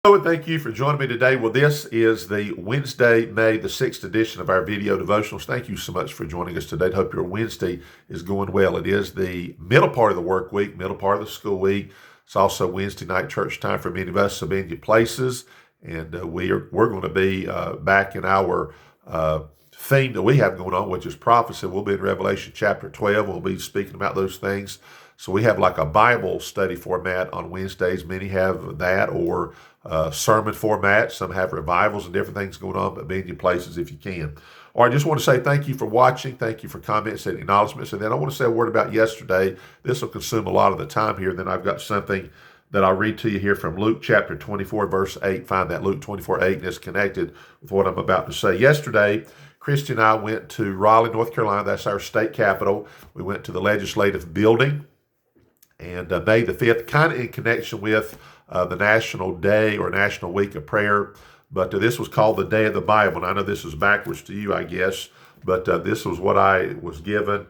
Hello, and thank you for joining me today. Well, this is the Wednesday, May the 6th edition of our video devotionals. Thank you so much for joining us today. Hope your Wednesday is going well. It is the middle part of the work week, middle part of the school week. It's also Wednesday night church time for many of us, so be in your places. And we're going to be back in our theme that we have going on, which is prophecy. We'll be in Revelation chapter 12. We'll be speaking about those things. So we have like a Bible study format on Wednesdays. Many have that, or sermon format. Some have revivals and different things going on, but be in your places if you can. Or I just want to say thank you for watching. Thank you for comments and acknowledgments. And then I want to say a word about yesterday. This will consume a lot of the time here. Then I've got something that I'll read to you here from Luke chapter 24, verse 8. Find that Luke 24, 8, and it's connected with what I'm about to say. Yesterday, Christy and I went to Raleigh, North Carolina. That's our state capital. We went to the legislative building. And May the 5th, kind of in connection with the National Day or National Week of Prayer. But this was called the Day of the Bible. And I know this is backwards to you, I guess. But this was what I was given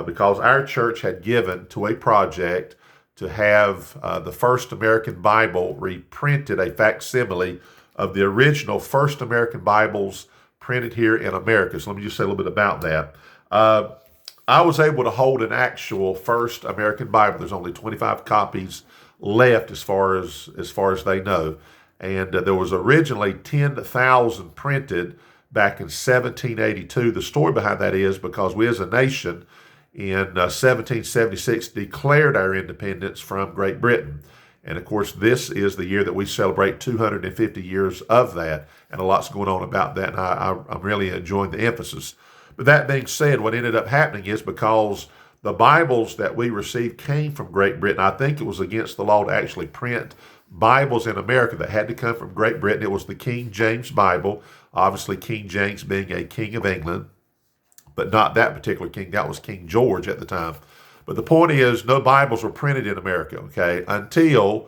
because our church had given to a project to have the first American Bible reprinted, a facsimile of the original first American Bibles printed here in America. So let me just say a little bit about that. I was able to hold an actual first American Bible. There's only 25 copies left as far as they know. And there was originally 10,000 printed back in 1782. The story behind that is because we as a nation in 1776 declared our independence from Great Britain. And of course, this is the year that we celebrate 250 years of that. And a lot's going on about that. And I'm really enjoying the emphasis. But that being said, what ended up happening is because the Bibles that we received came from Great Britain, I think it was against the law to actually print Bibles in America that had to come from Great Britain. It was the King James Bible, obviously King James being a king of England, but not that particular king. That was King George at the time. But the point is, no Bibles were printed in America, okay, until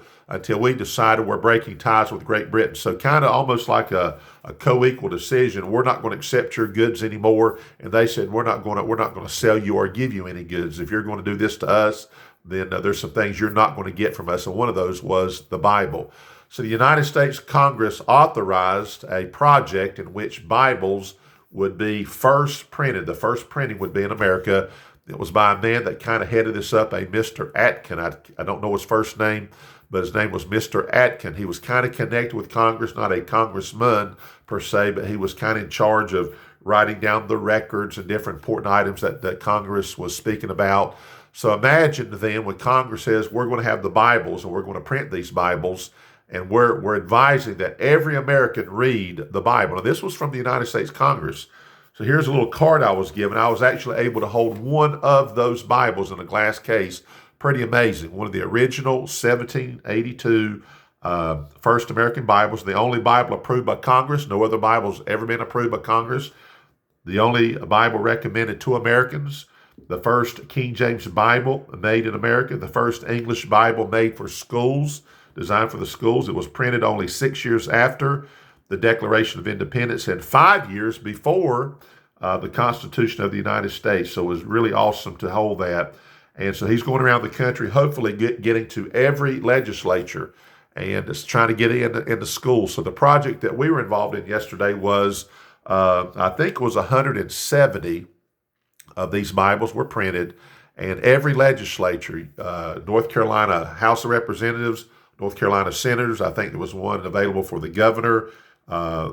we decided we're breaking ties with Great Britain. So kind of almost like a co-equal decision. We're not going to accept your goods anymore. And they said, we're not going to sell you or give you any goods. If you're going to do this to us, then there's some things you're not going to get from us. And one of those was the Bible. So the United States Congress authorized a project in which Bibles would be first printed. The first printing would be in America. It was by a man that kind of headed this up, a Mr. Atkin. I don't know his first name, but his name was Mr. Atkin. He was kind of connected with Congress, not a congressman per se, but he was kind of in charge of writing down the records and different important items that Congress was speaking about. So imagine then when Congress says we're going to have the Bibles and we're going to print these Bibles, and we're advising that every American read the Bible. Now, this was from the United States Congress. So here's a little card I was given. I was actually able to hold one of those Bibles in a glass case. Pretty amazing. One of the original 1782 first American Bibles, the only Bible approved by Congress. No other Bible's ever been approved by Congress. The only Bible recommended to Americans. The first King James Bible made in America. The first English Bible made for schools, designed for the schools. It was printed only 6 years after the Declaration of Independence and 5 years before the Constitution of the United States. So it was really awesome to hold that. And so he's going around the country, hopefully getting to every legislature and just trying to get into schools. So the project that we were involved in yesterday was, I think it was 170 of these Bibles were printed. And every legislature, North Carolina House of Representatives, North Carolina Senators, I think there was one available for the governor, I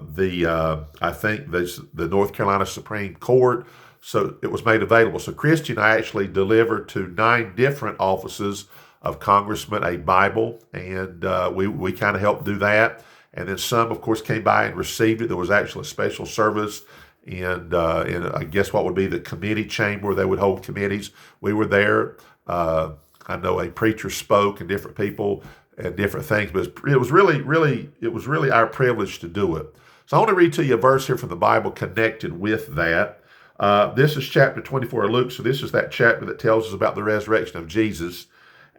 think the North Carolina Supreme Court. So it was made available. So Christy and I actually delivered to 9 different offices of congressmen a Bible, and we kind of helped do that. And then some, of course, came by and received it. There was actually a special service in I guess what would be the committee chamber where they would hold committees. We were there. I know a preacher spoke and different people and different things, but it was really our privilege to do it. So I want to read to you a verse here from the Bible connected with that. This is chapter 24 of Luke, so this is that chapter that tells us about the resurrection of Jesus.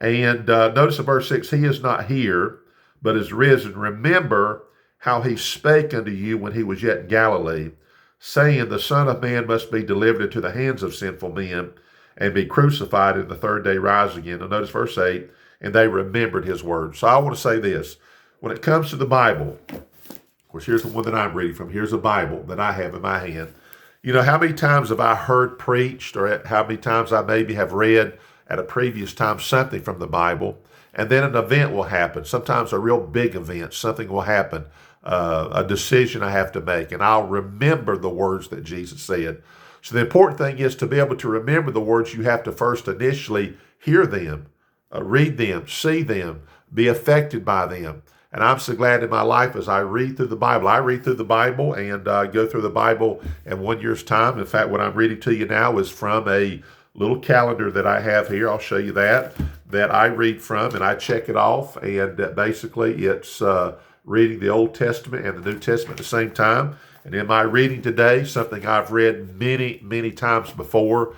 And notice in verse 6, he is not here, but is risen. Remember how he spake unto you when he was yet in Galilee, saying, the Son of Man must be delivered into the hands of sinful men and be crucified and the third day rise again. And notice verse 8, and they remembered his words. So I want to say this. when it comes to the Bible, of course, here's the one that I'm reading from. Here's a Bible that I have in my hand. You know, how many times have I heard preached, or how many times I maybe have read at a previous time something from the Bible, and then an event will happen. Sometimes a real big event, something will happen, a decision I have to make, and I'll remember the words that Jesus said. So the important thing is to be able to remember the words. You have to first initially hear them, read them, see them, be affected by them. And I'm so glad in my life as I read through the Bible. I read through the Bible and go through the Bible in 1 year's time. In fact, what I'm reading to you now is from a little calendar that I have here. I'll show you that I read from, and I check it off. And basically, it's reading the Old Testament and the New Testament at the same time. And in my reading today, something I've read many, many times before,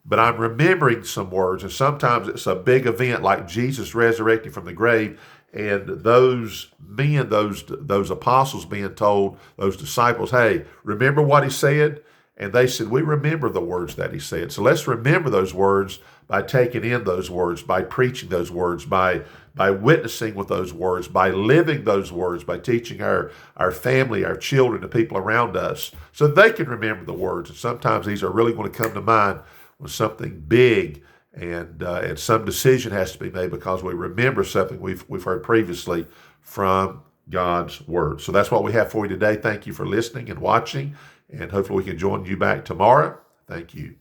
but I'm remembering some words. And sometimes it's a big event like Jesus resurrecting from the grave, and those men, those apostles being told, those disciples, hey, remember what he said? And they said, we remember the words that he said. So let's remember those words by taking in those words, by preaching those words, by witnessing with those words, by living those words, by teaching our family, our children, the people around us, so they can remember the words. And sometimes these are really going to come to mind when something big and some decision has to be made because we remember something we've heard previously from God's Word. So that's what we have for you today. Thank you for listening and watching, and hopefully we can join you back tomorrow. Thank you.